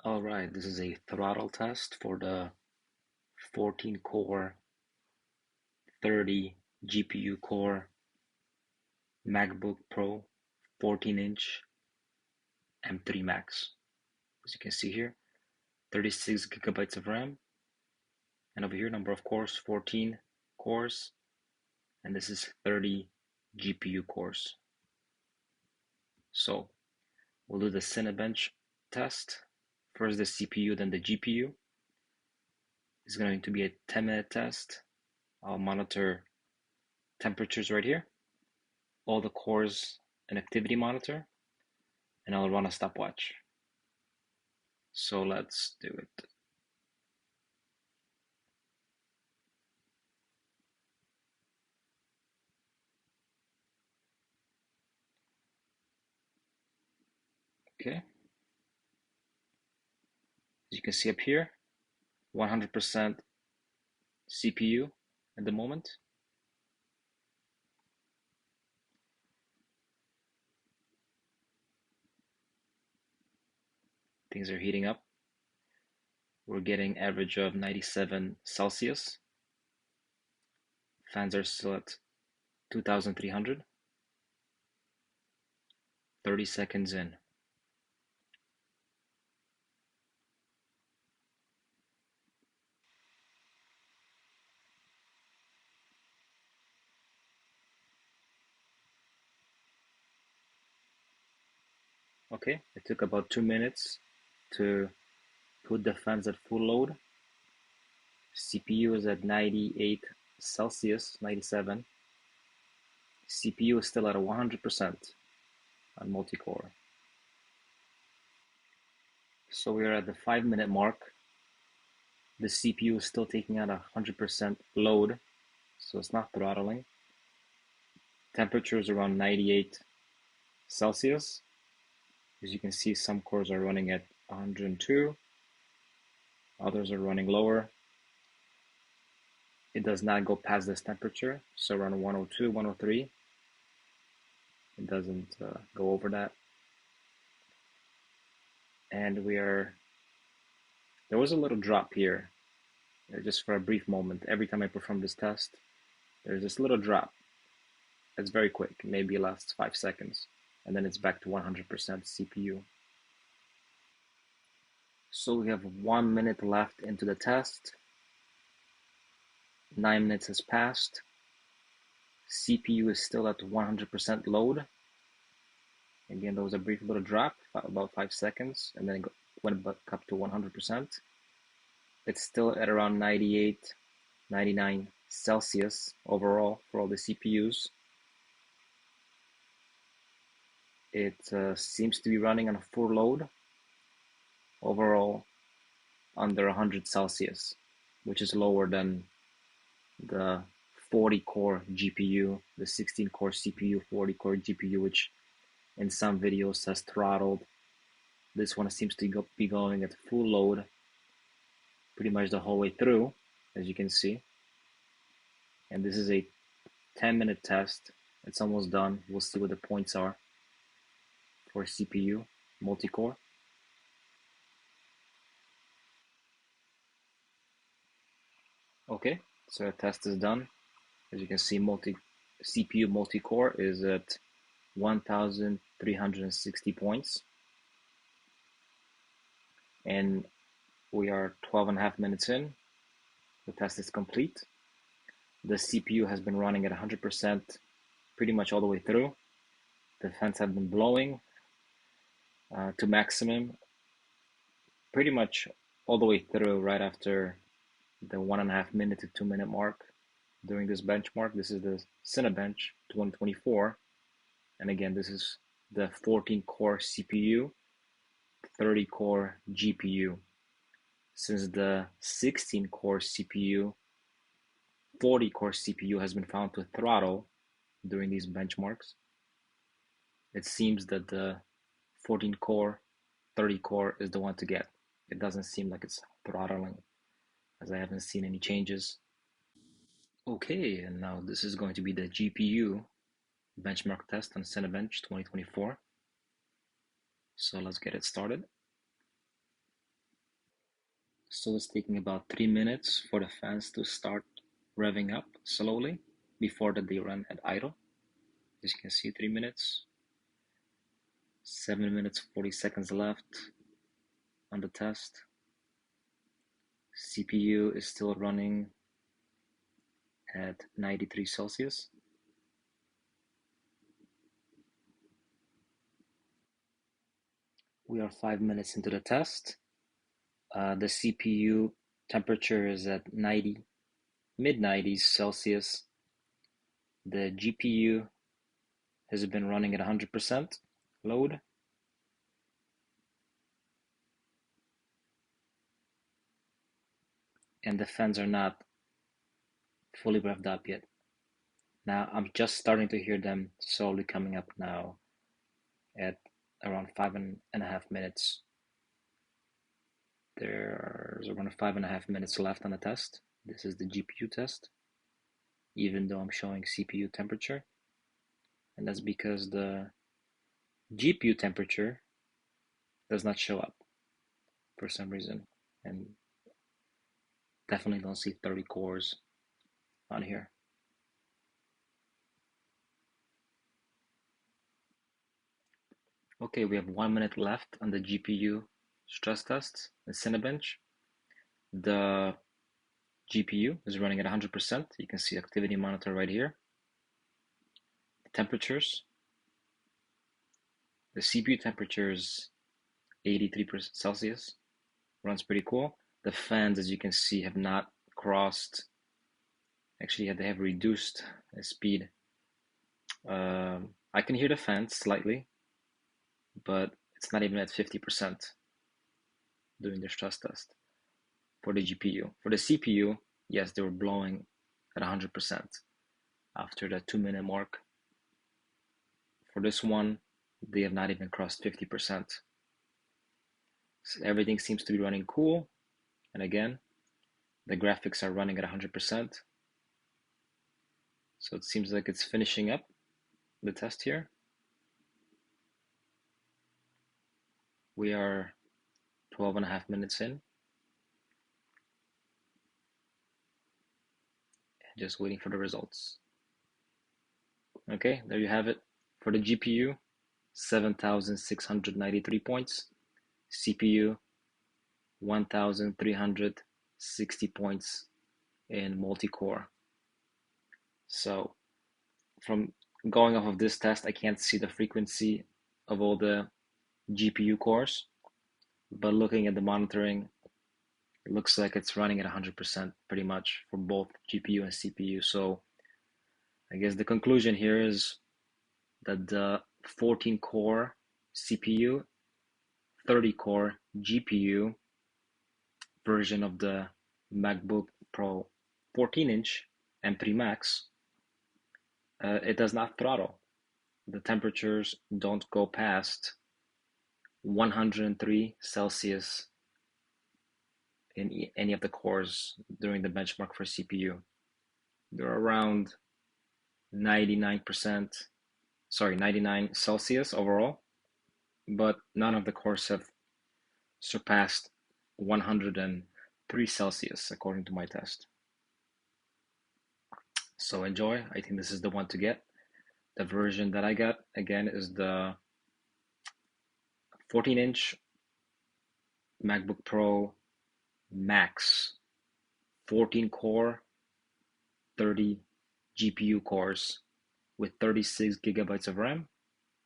All right, this is a throttle test for the 14 core, 30 GPU core MacBook Pro 14-inch M3 Max. As you can see here, 36 gigabytes of RAM, and over here, number of cores, 14 cores, and this is 30 GPU cores. So we'll do the Cinebench test. First the CPU, then the GPU. It's going to be a 10-minute test. I'll monitor temperatures right here, all the cores and activity monitor, and I'll run a stopwatch. So let's do it. Okay. As you can see up here, 100% CPU at the moment. Things are heating up. We're getting average of 97 Celsius. Fans are still at 2,300. 30 seconds in. Okay, it took about 2 minutes to put the fans at full load. CPU is at 98 Celsius, 97. CPU is still at 100% on multi-core. So we are at the 5-minute mark. The CPU is still taking out 100% load, so it's not throttling. Temperature is around 98 Celsius. As you can see, some cores are running at 102, others are running lower. It does not go past this temperature, so around 102, 103. It doesn't go over that. And there was a little drop here, just for a brief moment. Every time I perform this test, there's this little drop. It's very quick, maybe lasts 5 seconds, and then it's back to 100% CPU. So we have 1 minute left into the test. 9 minutes has passed. CPU is still at 100% load. Again, there was a brief little drop, about 5 seconds, and then it went back up to 100%. It's still at around 98, 99 Celsius overall for all the CPUs. It seems to be running on a full load, overall under 100 Celsius, which is lower than the 40-core GPU, the 16-core CPU, 40-core GPU, which in some videos says throttled. This one seems to be going at full load pretty much the whole way through, as you can see. And this is a 10-minute test. It's almost done. We'll see what the points are for CPU multi-core. Okay, so the test is done. As you can see, CPU multi-core is at 1,360 points. And we are 12.5 minutes in. The test is complete. The CPU has been running at 100% pretty much all the way through. The fans have been blowing to maximum pretty much all the way through right after the 1.5 minute to 2 minute mark during this benchmark. This is the Cinebench 2024. And again, this is the 14-core CPU, 30-core GPU. Since the 16-core CPU, 40-core CPU has been found to throttle during these benchmarks, it seems that the 14-core, 30-core is the one to get. It doesn't seem like it's throttling, as I haven't seen any changes. Okay, and now this is going to be the GPU benchmark test on Cinebench 2024. So let's get it started. So it's taking about 3 minutes for the fans to start revving up slowly before that they run at idle. As you can see, 3 minutes, 7 minutes 40 seconds left on the test. CPU is still running at 93 Celsius. We are 5 minutes into the test. The CPU temperature is at 90, mid 90s Celsius. The GPU has been running at 100% load. And the fans are not fully revved up yet. Now I'm just starting to hear them slowly coming up now at around 5.5 minutes. There's around 5.5 minutes left on the test. This is the GPU test, even though I'm showing CPU temperature. And that's because the GPU temperature does not show up for some reason. And definitely don't see 30 cores on here. Okay, we have 1 minute left on the GPU stress test in Cinebench. The GPU is running at 100%. You can see activity monitor right here. The temperatures. The CPU temperature is 83% Celsius. Runs pretty cool. The fans, as you can see, have not crossed. Actually, they have reduced speed. I can hear the fans slightly, but it's not even at 50% doing the stress test for the GPU. For the CPU, yes, they were blowing at 100% after the 2 minute mark. For this one, they have not even crossed 50%. So everything seems to be running cool. And again, the graphics are running at 100%. So it seems like it's finishing up the test here. We are 12.5 minutes in. Just waiting for the results. Okay, there you have it. For the GPU, 7,693 points. CPU, 1,360 points in multi-core. So from going off of this test, I can't see the frequency of all the GPU cores, but looking at the monitoring, it looks like it's running at 100% pretty much for both GPU and CPU. So I guess the conclusion here is that the 14-core CPU, 30-core GPU version of the MacBook Pro 14-inch M3 Max, it does not throttle. The temperatures don't go past 103 Celsius in any of the cores during the benchmark for CPU. They're around 99 Celsius overall, but none of the cores have surpassed 103 Celsius according to my test. So enjoy. I think this is the one to get. The version that I got, again, is the 14-inch MacBook Pro Max, 14-core, 30 GPU cores with 36 gigabytes of RAM